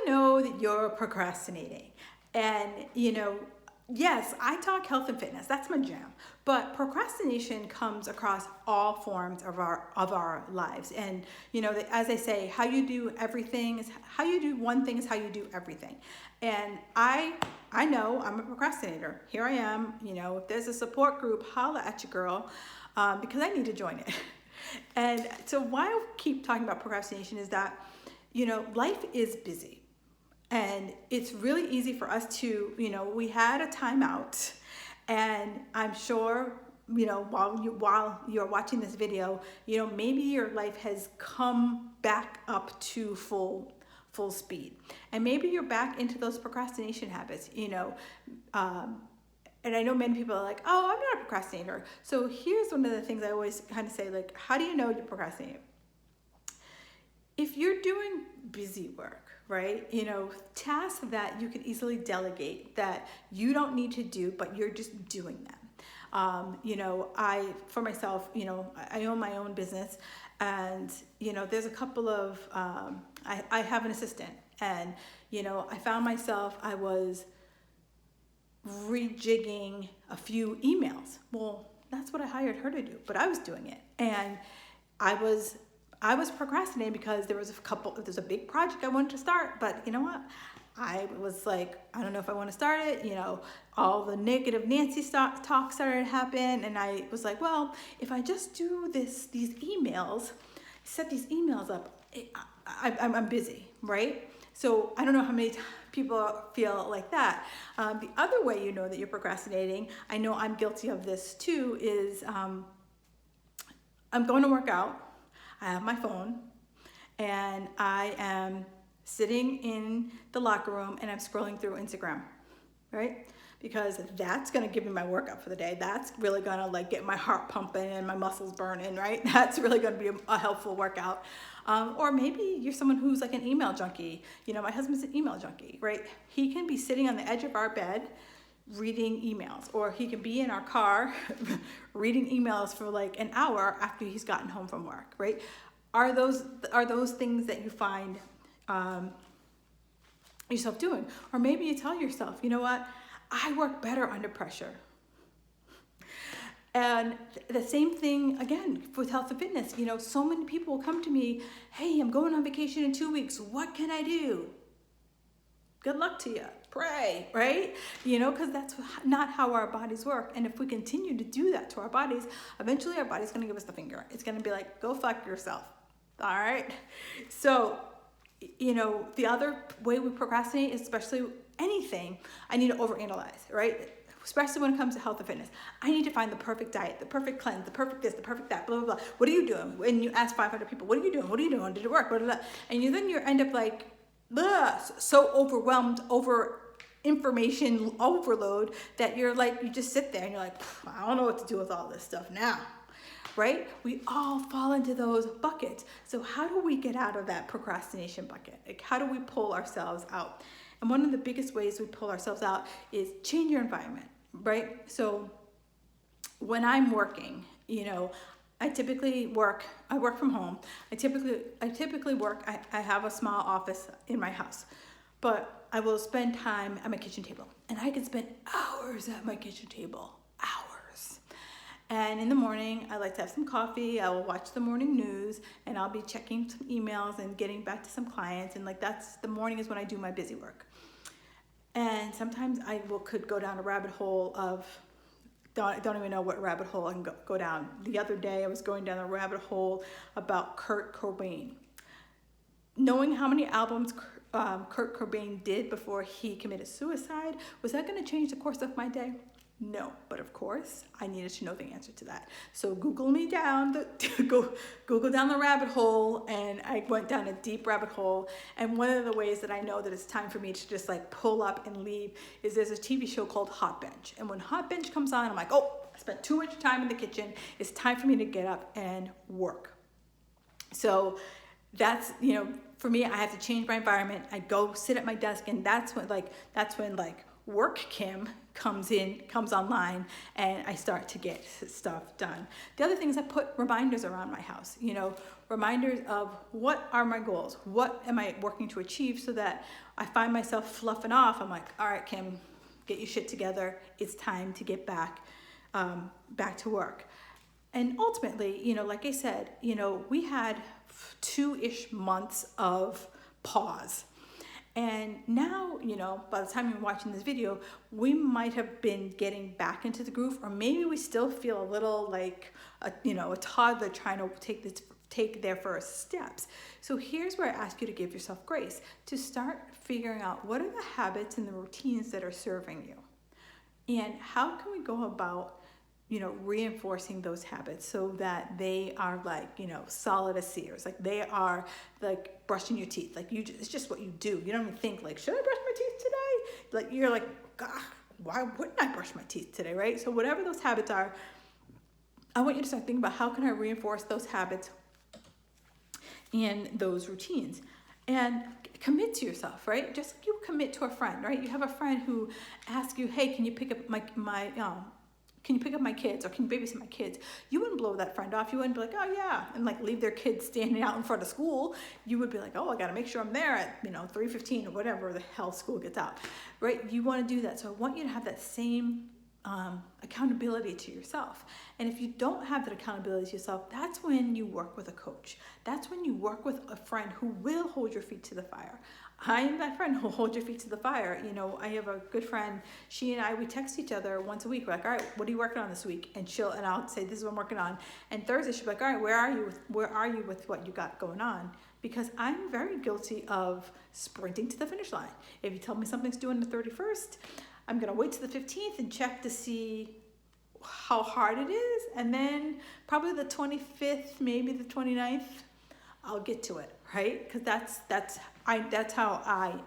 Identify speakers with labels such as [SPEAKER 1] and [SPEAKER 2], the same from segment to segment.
[SPEAKER 1] know that you're procrastinating? And, yes, I talk health and fitness. That's my jam. But procrastination comes across all forms of our lives. And, as I say, how you do everything is how you do one thing is how you do everything. And I know I'm a procrastinator. Here I am. If there's a support group, holla at your girl, because I need to join it. And so why I keep talking about procrastination is that, life is busy. And it's really easy for us to, we had a timeout, and I'm sure, while you're watching this video, maybe your life has come back up to full speed, and maybe you're back into those procrastination habits, and I know many people are like, oh, I'm not a procrastinator. So here's one of the things I always kind of say, like, how do you know you're procrastinating? If you're doing busy work, right? Tasks that you can easily delegate that you don't need to do, but you're just doing them. For myself, I own my own business, and, there's a couple of, I have an assistant, and, I found myself, I was rejigging a few emails. Well, that's what I hired her to do, but I was doing it. And I was procrastinating because there's a big project I wanted to start, but you know what? I was like, I don't know if I want to start it. All the negative Nancy talk started to happen. And I was like, well, if I just do these emails, set these emails up, I'm busy, right? So I don't know how many people feel like that. The other way you know that you're procrastinating, I know I'm guilty of this too, is I'm going to work out. I have my phone, and I am sitting in the locker room, and I'm scrolling through Instagram, right? Because that's going to give me my workout for the day. That's really going to get my heart pumping and my muscles burning, right? That's really going to be a helpful workout. Or maybe you're someone who's like an email junkie. My husband's an email junkie, right? He can be sitting on the edge of our bed reading emails, or he can be in our car reading emails for like an hour after he's gotten home from work, right? Are those things that you find yourself doing? Or maybe you tell yourself, you know what, I work better under pressure. And the same thing again with health and fitness. So many people will come to me, hey, I'm going on vacation in 2 weeks, what can I do? Good luck to you. Pray, right? Because that's not how our bodies work. And if we continue to do that to our bodies, eventually our body's going to give us the finger. It's going to be like, go fuck yourself. All right? So, the other way we procrastinate, especially anything, I need to overanalyze, right? Especially when it comes to health and fitness. I need to find the perfect diet, the perfect cleanse, the perfect this, the perfect that, blah, blah, blah. What are you doing? When you ask 500 people, what are you doing? What are you doing? Did it work? Blah, blah, blah. And you end up like, so overwhelmed over information overload that you're like, you just sit there and you're like, I don't know what to do with all this stuff now, right? We all fall into those buckets. So how do we get out of that procrastination bucket? Like, how do we pull ourselves out? And one of the biggest ways we pull ourselves out is change your environment, right? So when I'm working, I work from home. I typically work, I have a small office in my house, but I will spend time at my kitchen table, and I can spend hours at my kitchen table, hours. And in the morning, I like to have some coffee. I will watch the morning news, and I'll be checking some emails and getting back to some clients. And that's the morning is when I do my busy work. And sometimes I could go down a rabbit hole of, don't even know what rabbit hole I can go down. The other day I was going down a rabbit hole about Kurt Cobain. Knowing how many albums Kurt Cobain did before he committed suicide, was that going to change the course of my day? No, but of course I needed to know the answer to that. So Google down the rabbit hole, and I went down a deep rabbit hole. And one of the ways that I know that it's time for me to just like pull up and leave is there's a TV show called Hot Bench. And when Hot Bench comes on, I'm like, oh, I spent too much time in the kitchen. It's time for me to get up and work. So that's, for me, I have to change my environment. I go sit at my desk, and that's when work Kim comes online, and I start to get stuff done. The other thing is I put reminders around my house, reminders of what are my goals? What am I working to achieve, so that I find myself fluffing off. I'm like, all right, Kim, get your shit together. It's time to get back to work. And ultimately, like I said, we had 2-ish months of pause. And now, by the time you're watching this video, we might have been getting back into the groove, or maybe we still feel a little like a toddler trying to take their first steps. So here's where I ask you to give yourself grace, to start figuring out what are the habits and the routines that are serving you, and how can we go about reinforcing those habits so that they are like, solid as Sears. Like they are like brushing your teeth. Like it's just what you do. You don't even think like, should I brush my teeth today? Like you're like, God, why wouldn't I brush my teeth today, right? So whatever those habits are, I want you to start thinking about how can I reinforce those habits and those routines. And commit to yourself, right? Just like you commit to a friend, right? You have a friend who asks you, hey, can you pick up can you pick up my kids, or can you babysit my kids? You wouldn't blow that friend off. You wouldn't be like, oh yeah, and like leave their kids standing out in front of school. You would be like, oh, I gotta make sure I'm there at 3:15 or whatever the hell school gets out, right? You want to do that. So I want you to have that same accountability to yourself. And if you don't have that accountability to yourself, that's when you work with a coach. That's when you work with a friend who will hold your feet to the fire. I am that friend who'll hold your feet to the fire. I have a good friend. She and I, we text each other once a week. We're like, all right, what are you working on this week? And I'll say, this is what I'm working on. And Thursday she'll be like, all right, where are you with what you got going on? Because I'm very guilty of sprinting to the finish line. If you tell me something's due on the 31st, I'm going to wait to the 15th and check to see how hard it is. And then probably the 25th, maybe the 29th, I'll get to it, right? Because that's how I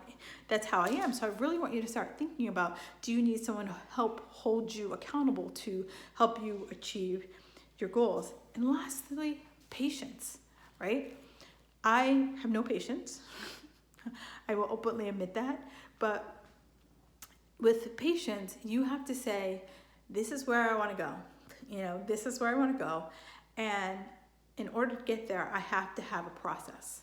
[SPEAKER 1] am. So I really want you to start thinking about, do you need someone to help hold you accountable to help you achieve your goals? And lastly, patience, right? I have no patience. I will openly admit that. But with patience, you have to say, this is where I want to go. This is where I want to go. And in order to get there, I have to have a process,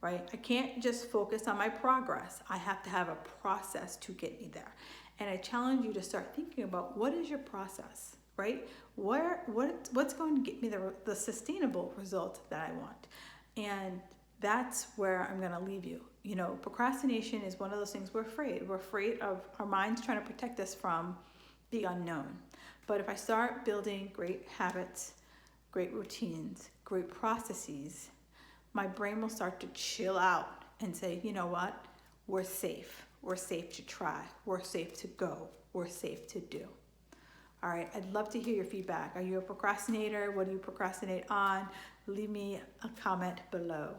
[SPEAKER 1] right? I can't just focus on my progress. I have to have a process to get me there. And I challenge you to start thinking about, what is your process, right? What's going to get me the sustainable result that I want? And that's where I'm going to leave you. Procrastination is one of those things we're afraid. We're afraid of our minds trying to protect us from the unknown. But if I start building great habits, great routines, great processes, my brain will start to chill out and say, you know what? We're safe. We're safe to try. We're safe to go. We're safe to do. All right, I'd love to hear your feedback. Are you a procrastinator? What do you procrastinate on? Leave me a comment below.